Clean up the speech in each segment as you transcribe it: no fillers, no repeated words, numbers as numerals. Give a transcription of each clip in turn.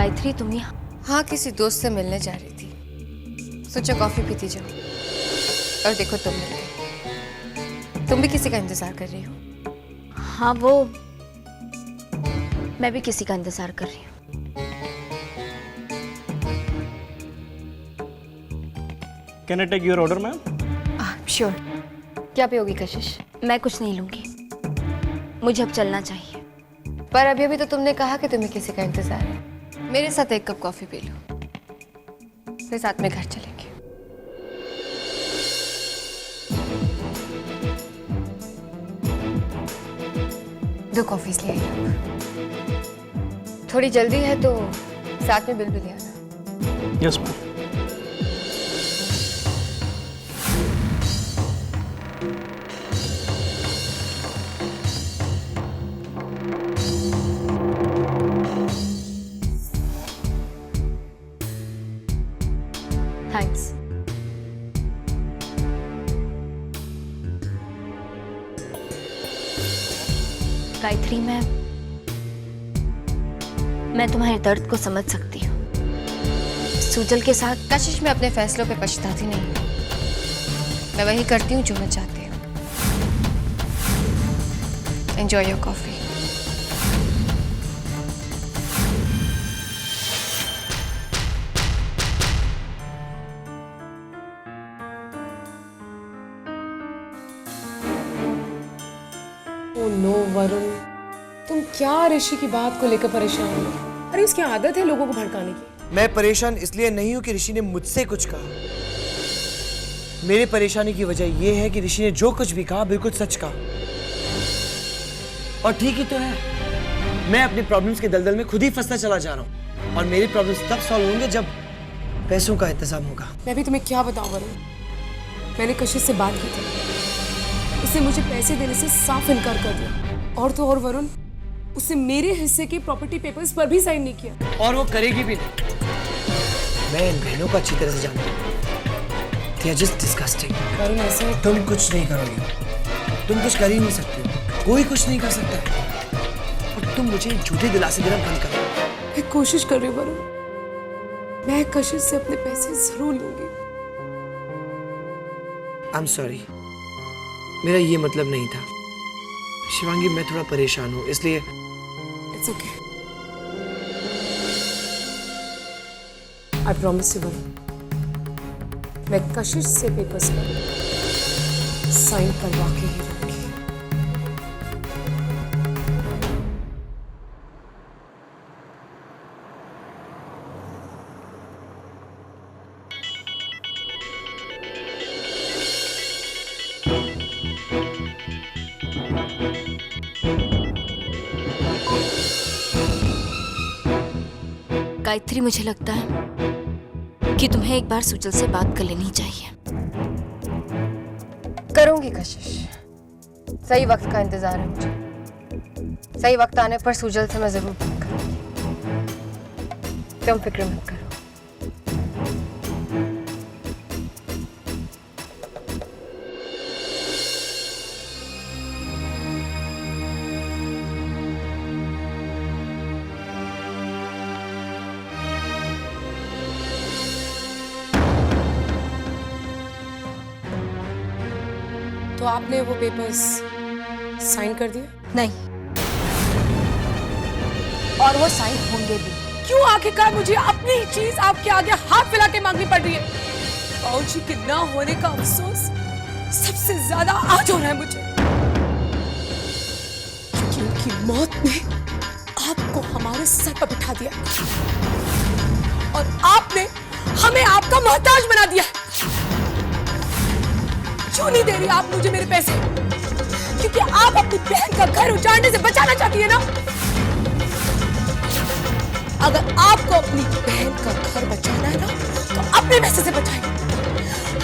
गायत्री तुम यहाँ? हाँ, किसी दोस्त से मिलने जा रही थी, सोचा कॉफी पीती जाओ। और देखो तुम मिल गए। तुम भी किसी का इंतजार कर रही हो? हाँ, वो मैं भी किसी का इंतजार कर रही हूँ। Can I take your order ma'am? Sure. क्या पियोगी कशिश? मैं कुछ नहीं लूंगी, मुझे अब चलना चाहिए। पर अभी अभी तो तुमने कहा कि तुम्हें किसी का इंतजार है। मेरे साथ एक कप कॉफी पी लो, फिर साथ में घर चलेंगे। दो कॉफीज ले आई अब। थोड़ी जल्दी है तो साथ में बिल भी ले आना। Yes ma'am. थैंक्स। गायत्री, मैं तुम्हारे दर्द को समझ सकती हूँ। सुजल के साथ कशिश में अपने फैसलों पे पछताती नहीं। मैं वही करती हूँ जो मैं चाहती हूँ। Enjoy your coffee. Oh no Varun, तुम क्या ऋषि की बात को लेकर परेशान हो? अरे उसकी आदत है लोगों को भड़काने की। मैं परेशान इसलिए नहीं हूं कि ऋषि ने मुझसे कुछ कहा। मेरी परेशानी की वजह यह है कि ऋषि ने जो कुछ भी कहा बिल्कुल सच कहा। और ठीक ही तो है, मैं अपनी प्रॉब्लम्स के दलदल में खुद ही फंसता चला जा रहा हूं। और मेरी प्रॉब्लम्स तब सॉल्व होंगे जब पैसों का इंतजाम होगा। मैं भी तुम्हें क्या बताऊं वरुण, मैंने कशिश से बात की थी, उसने मुझे पैसे देने से साफ इनकार कर दिया। और तो और वरुण, उसने मेरे हिस्से के प्रॉपर्टी पेपर्स पर भी साइन नहीं किया। और वो करेगी भी नहीं। मैं इन बहनों को अच्छी तरह से जानता हूँ। They are just disgusting। Varun ऐसे तुम कुछ नहीं करोगे, तुम कुछ कर ही नहीं सकते, कोई कुछ नहीं कर सकता। और तुम मुझे झूठे दिलासे देना बंद करो। मैं कोशिश कर रही हूँ वरुण, मैं कशिश से अपने पैसे जरूर लूंगी। I'm sorry, मेरा ये मतलब नहीं था शिवांगी। मैं थोड़ा परेशान हूँ इसलिए। It's okay। I promise you Varun, मैं कशिश से पेपर्स पर साइन करवा के ही रहूंगी। गायत्री, मुझे लगता है कि तुम्हें एक बार सुजल से बात कर लेनी चाहिए। करूंगी कशिश, सही वक्त का इंतजार है मुझे। सही वक्त आने पर सुजल से मैं जरूर बात करूंगी। तुम फिक्र मत करो। तो आपने वो पेपर्स साइन कर दिए? नहीं, और वो साइन होंगे भी। क्यों आखिरकार मुझे अपनी चीज आपके आगे हाथ फैला के मांगनी पड़ रही है? बाबूजी के ना होने का अफसोस सबसे ज्यादा आज हो रहा है मुझे, क्योंकि उनकी मौत ने आपको हमारे सर पर बिठा दिया और आपने हमें आपका मोहताज बना दिया। क्यों नहीं दे रही आप मुझे मेरे पैसे? क्योंकि आप अपनी बहन का घर उजाड़ने से बचाना चाहती है ना? अगर आपको अपनी बहन का घर बचाना है ना, तो अपने पैसे से बचाइए,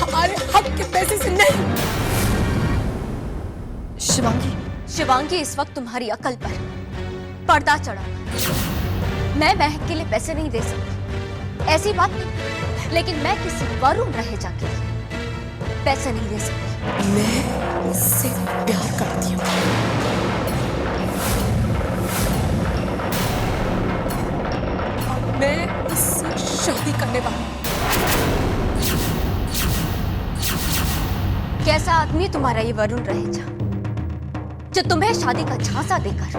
हमारे हक के पैसे से नहीं। शिवांगी, इस वक्त तुम्हारी अकल पर पर्दा चढ़ा। मैं महक के लिए पैसे नहीं दे सकती, ऐसी बात नहीं, लेकिन मैं किसी वरुण रहे जाके पैसे नहीं दे सकती। मैं उससे प्यार करती हूँ। मैं उससे शादी करने वाली हूँ। कैसा आदमी है तुम्हारा ये वरुण रहेजा, जो तुम्हें शादी का झांसा देकर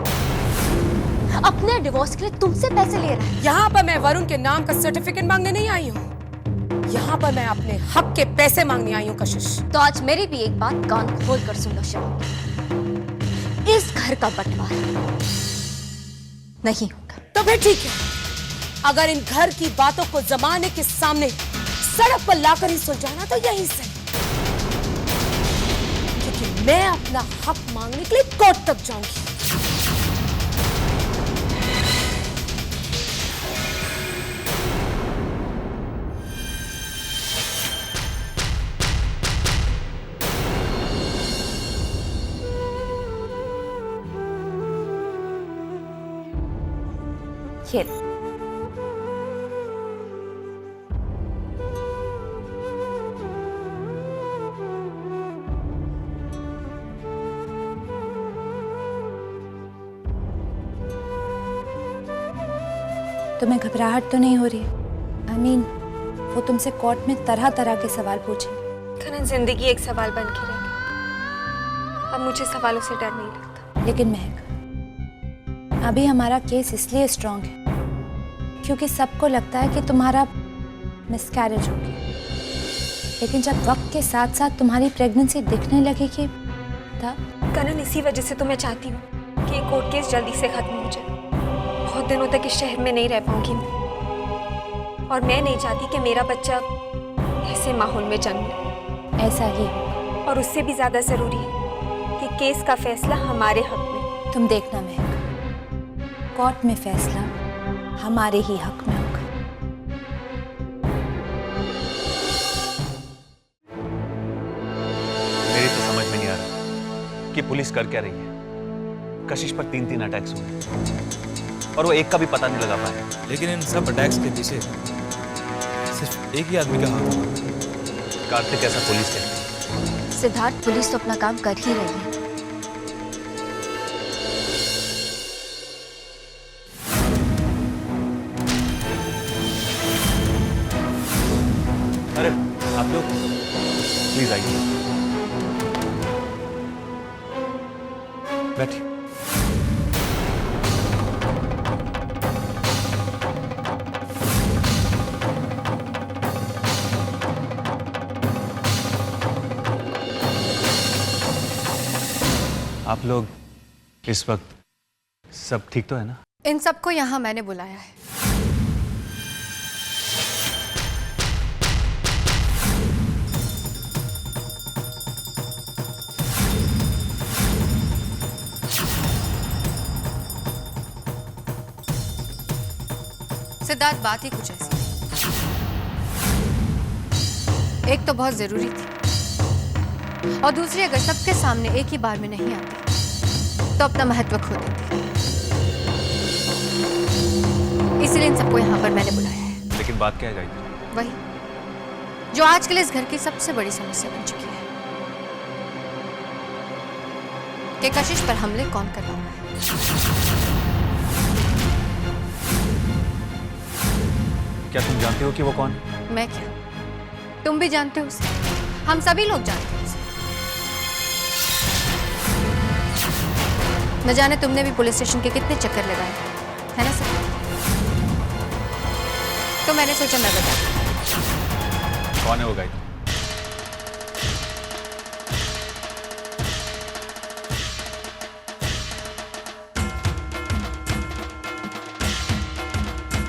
अपने डिवोर्स के लिए तुमसे पैसे ले रहा है? यहाँ पर मैं वरुण के नाम का सर्टिफिकेट मांगने नहीं आई हूँ, यहाँ पर मैं अपने हक के पैसे मांगने आई हूँ कशिश। तो आज मेरी भी एक बात कान खोल कर सुन लो शिवांगी, इस घर का बंटवारा नहीं होगा। तो फिर ठीक है, अगर इन घर की बातों को जमाने के सामने सड़क पर लाकर ही सुलझाना तो यही सही, क्योंकि मैं अपना हक मांगने के लिए कोर्ट तक जाऊंगी। ये तुम्हें घबराहट तो नहीं हो रही? I mean, वो तुमसे कोर्ट में तरह तरह के सवाल पूछे। कनन, जिंदगी एक सवाल बन के रह गई। अब मुझे सवालों से डर नहीं लगता। लेकिन महक, अभी हमारा केस इसलिए स्ट्रांग है क्योंकि सबको लगता है कि तुम्हारा मिसकैरेज हो गया, लेकिन जब वक्त के साथ साथ तुम्हारी प्रेगनेंसी दिखने लगेगी तब। कनन, इसी वजह से तो मैं चाहती हूँ कि ये कोर्ट केस जल्दी से खत्म हो जाए। बहुत दिनों तक इस शहर में नहीं रह पाऊंगी मैं, और मैं नहीं चाहती कि मेरा बच्चा ऐसे माहौल में जन्म ले। ऐसा ही होगा। और उससे भी ज्यादा जरूरी है कि केस का फैसला हमारे हक में। तुम देखना महक, कोर्ट में फैसला हमारे ही हक में होगा। मेरी तो समझ में नहीं आ रहा कि पुलिस कर क्या रही है। कशिश पर 3 अटैक्स हुए और वो एक का भी पता नहीं लगा पाया। लेकिन इन सब अटैक्स के पीछे सिर्फ एक ही आदमी का हाथ है। कार्तिक ऐसा पुलिस कहती है। सिद्धार्थ, पुलिस तो अपना काम कर ही रही है। अरे आप लोग प्लीज आइए, बैठिए। आप लोग इस वक्त सब ठीक तो है ना? इन सबको यहाँ मैंने बुलाया है। सिद्धार्थ, बात ही कुछ ऐसी है। एक तो बहुत जरूरी थी, और दूसरी अगर सबके सामने एक ही बार में नहीं आती तो अपना महत्व खो देती। इसलिए इन सबको यहाँ पर मैंने बुलाया है। लेकिन बात क्या है गायत्री? वही जो आजकल इस घर की सबसे बड़ी समस्या बन चुकी है कि कशिश पर हमले कौन कर रहा है। क्या तुम जानते हो कि वो कौन है? मैं क्या, तुम भी जानते हो उसे, हम सभी लोग जानते हैं उसे। न जाने तुमने भी पुलिस स्टेशन के कितने चक्कर लगाए है ना सर? तो मैंने सोचा मैं बता। कौन है वो गायत्री?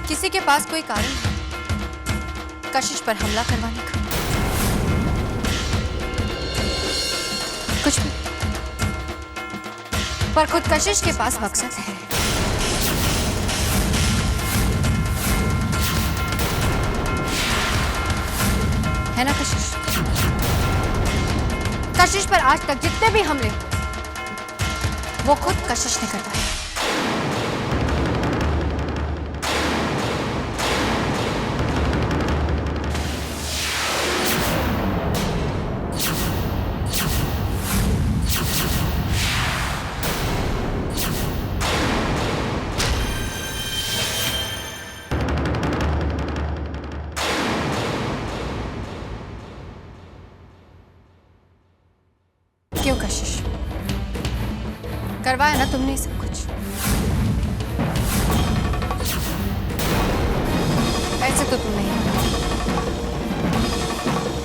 किसी के पास कोई कारण है कशिश पर हमला करवाने का? कुछ भी, पर खुद कशिश के पास मकसद है ना कशिश? कशिश पर आज तक जितने भी हमले वो खुद कशिश ने करवाए। क्यों कशिश? करवाया ना तुमने सब कुछ। ऐसे तो तुम नहीं,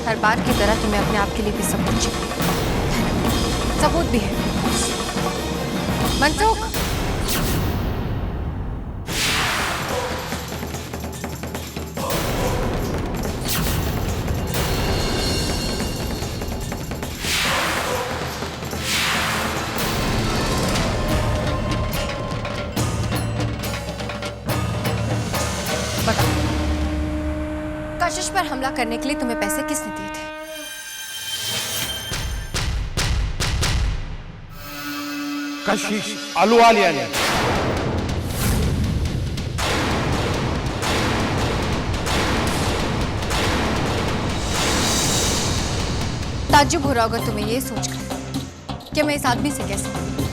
हर बार की तरह तुम्हें अपने आप के लिए भी सब कुछ चाहिए। सबूत भी है। मनसुख, कशिश पर हमला करने के लिए तुम्हें पैसे किसने दिए थे? कशिश अहलुवालिया ने। ताज्जुब हो रहा होगा तुम्हें ये सोचकर कि मैं इस आदमी से कैसे मिली।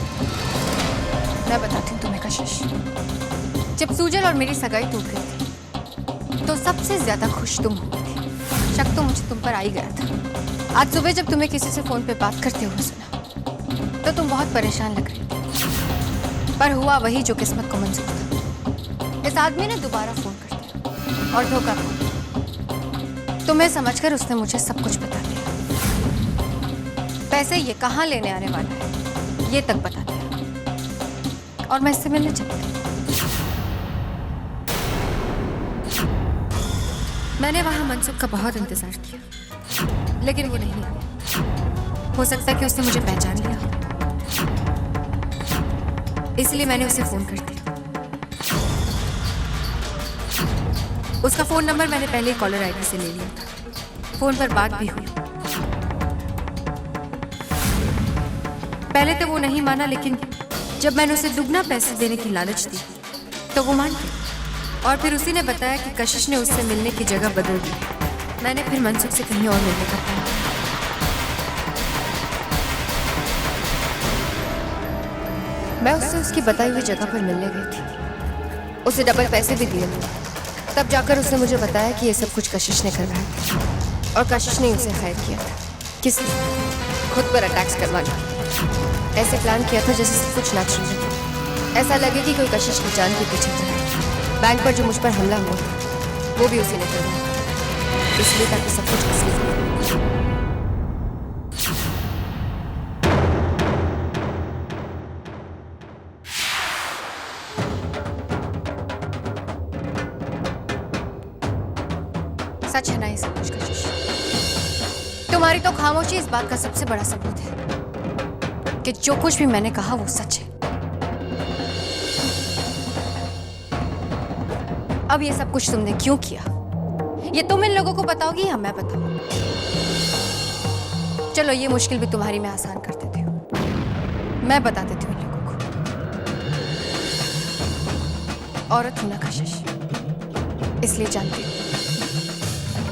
मैं बताती हूँ तुम्हें कशिश। जब सूजल और मेरी सगाई टूट गई थी तो सबसे ज्यादा खुश तुम हो गई थी। शक तो मुझे तुम पर आ ही गया था। आज सुबह जब तुम्हें किसी से फोन पे बात करते हुए सुना तो तुम बहुत परेशान लग रही थी, पर हुआ वही जो किस्मत को मंजूर था। इस आदमी ने दोबारा फोन कर दिया और धोखा दिया। तुम्हें समझकर उसने मुझे सब कुछ बता दिया। पैसे ये कहाँ लेने आने वाला है ये तक बता दिया, और मैं इससे मिलने चली गई। मैंने वहां मनसुख का बहुत इंतजार किया, लेकिन वो नहीं आया। हो सकता है कि उसने मुझे पहचान लिया, इसलिए मैंने उसे फोन कर दिया। उसका फोन नंबर मैंने पहले कॉलर आईडी से ले लिया था। फोन पर बात भी हुई। पहले तो वो नहीं माना, लेकिन जब मैंने उसे दुगना पैसे देने की लालच दी तो वो मान गया। और फिर उसी ने बताया कि कशिश ने उससे मिलने की जगह बदल दी। मैंने फिर मनसुख से कहीं और मिलने का कहा। मैं उससे उसकी बताई हुई जगह पर मिलने गई थी। उसे डबल पैसे भी दिए थे। तब जाकर उसने मुझे बताया कि ये सब कुछ कशिश ने करवाया था, और कशिश ने उसे हायर किया था। किसी खुद पर अटैक्स करवाना। ऐसे प्लान किया था जैसे सब कुछ नेचुरल है। ऐसा लगे कि कोई कशिश की जान के पीछे था। बैंक पर जो मुझ पर हमला हुआ वो भी उसी ने करवाया, इसलिए ताकि सब कुछ असली हो। सच है ना ये सब कुछ कशिश? तुम्हारी तो खामोशी इस बात का सबसे बड़ा सबूत है कि जो कुछ भी मैंने कहा वो सच है। अब ये सब कुछ तुमने क्यों किया ये तुम इन लोगों को बताओगी या मैं बताऊं? चलो ये मुश्किल भी तुम्हारी मैं आसान कर देती हूँ। मैं बता देती हूँ इन लोगों को। औरत हूं ना कशिश, इसलिए जानती हूँ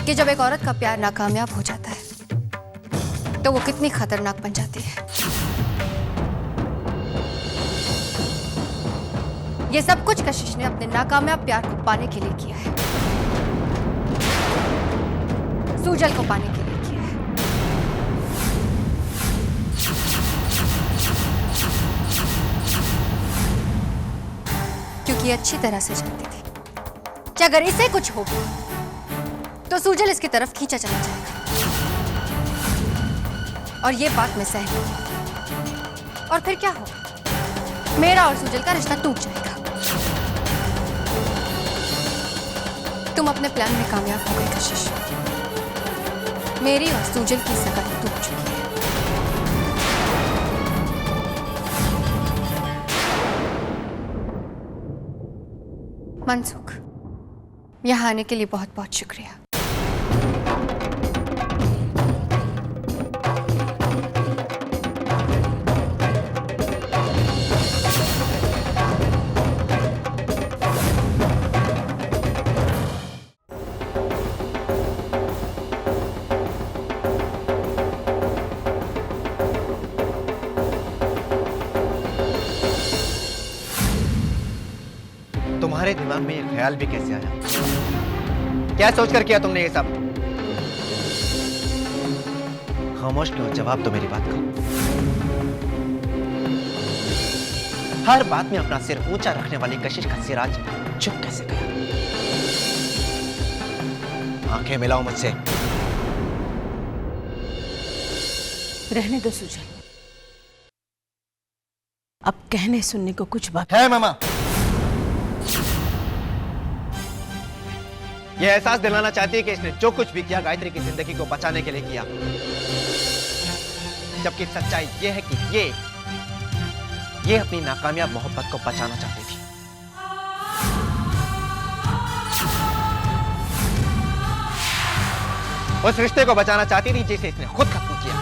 कि जब एक औरत का प्यार नाकामयाब हो जाता है तो वो कितनी खतरनाक बन जाती है। ये सब कुछ कशिश ने अपने नाकामयाब प्यार को पाने के लिए किया है। सूजल को पाने के लिए किया है। क्योंकि अच्छी तरह से जानती थी कि अगर इसे कुछ हो गया तो सूजल इसकी तरफ खींचा चला जाएगा, और ये बात मैं सह लूंगी। और फिर क्या होगा? मेरा और सूजल का रिश्ता टूट जाएगा। तुम अपने प्लान में कामयाब हो गई कशिश। मेरी और सूजल की सगाई टूट चुकी है। मनसुख, यहाँ आने के लिए बहुत बहुत शुक्रिया। तुम्हारे दिमाग में ये ख्याल भी कैसे आया? क्या सोचकर किया तुमने ये सब? खामोश क्यों? जवाब तो मेरी बात का। हर बात में अपना सिर ऊंचा रखने वाली कशिश का सिर आज चुप कैसे गया? आंखें मिलाओ मुझसे। रहने दो सुजन, अब कहने सुनने को कुछ बाकी है मामा। ये एहसास दिलाना चाहती है कि इसने जो कुछ भी किया गायत्री की जिंदगी को बचाने के लिए किया, जबकि सच्चाई ये है कि ये अपनी नाकामयाब मोहब्बत को बचाना चाहती थी। उस रिश्ते को बचाना चाहती थी जिसे इसने खुद खत्म किया।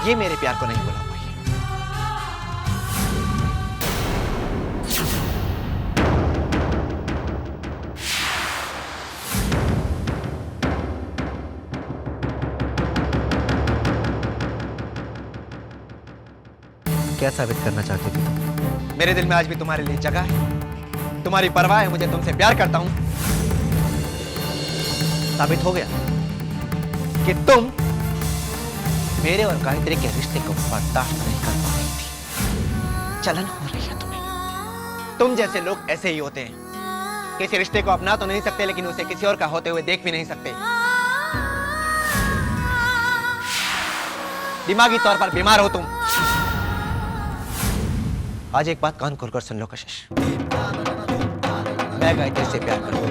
ये मेरे प्यार को नहीं भुला पाई। क्या साबित करना चाहती थी? मेरे दिल में आज भी तुम्हारे लिए जगह है, तुम्हारी परवाह है, मुझे तुमसे प्यार करता हूं। साबित हो गया कि तुम मेरे और गायत्री के रिश्ते को बर्दाश्त नहीं कर पा रही थी। जलन हो रही है तुम्हें। तुम जैसे लोग ऐसे ही होते हैं, किसी रिश्ते को अपना तो नहीं सकते लेकिन उसे किसी और का होते हुए देख भी नहीं सकते। दिमागी तौर पर बीमार हो तुम। आज एक बात कान खोलकर सुन लो कशिश, मैं गायत्री से प्यार करता हूं।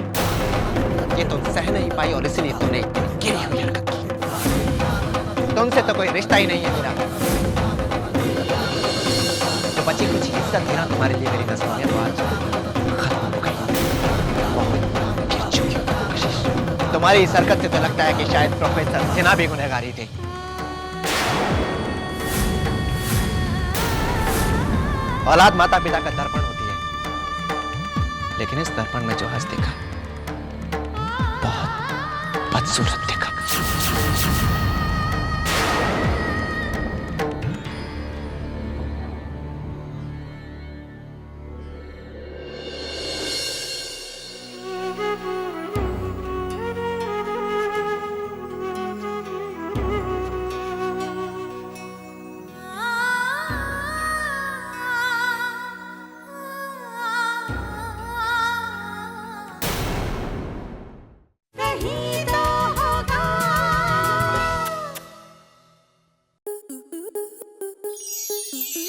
ये तुम सह नहीं पाई और इसलिए तुमने गिरी हुई हरकत की। तुमसे तो कोई रिश्ता ही नहीं है मेरा। तो बची कुछ इज्जत गिरा तुम्हारे लिए मेरी नजरों में, तो आज खत्म हो गई। बहुत गिर चुकी हो कशिश। तुम्हारी इस हरकत से तो लगता है कि शायद प्रोफेसर सिन्हा भी गुनहगारी थे। औलाद माता पिता का दर्पण होती है, लेकिन इस दर्पण में जो हंस दिखा बहुत बदसूरत दिखा।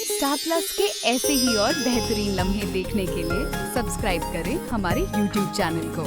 स्टार प्लस के ऐसे ही और बेहतरीन लम्हे देखने के लिए सब्सक्राइब करें हमारे YouTube चैनल को।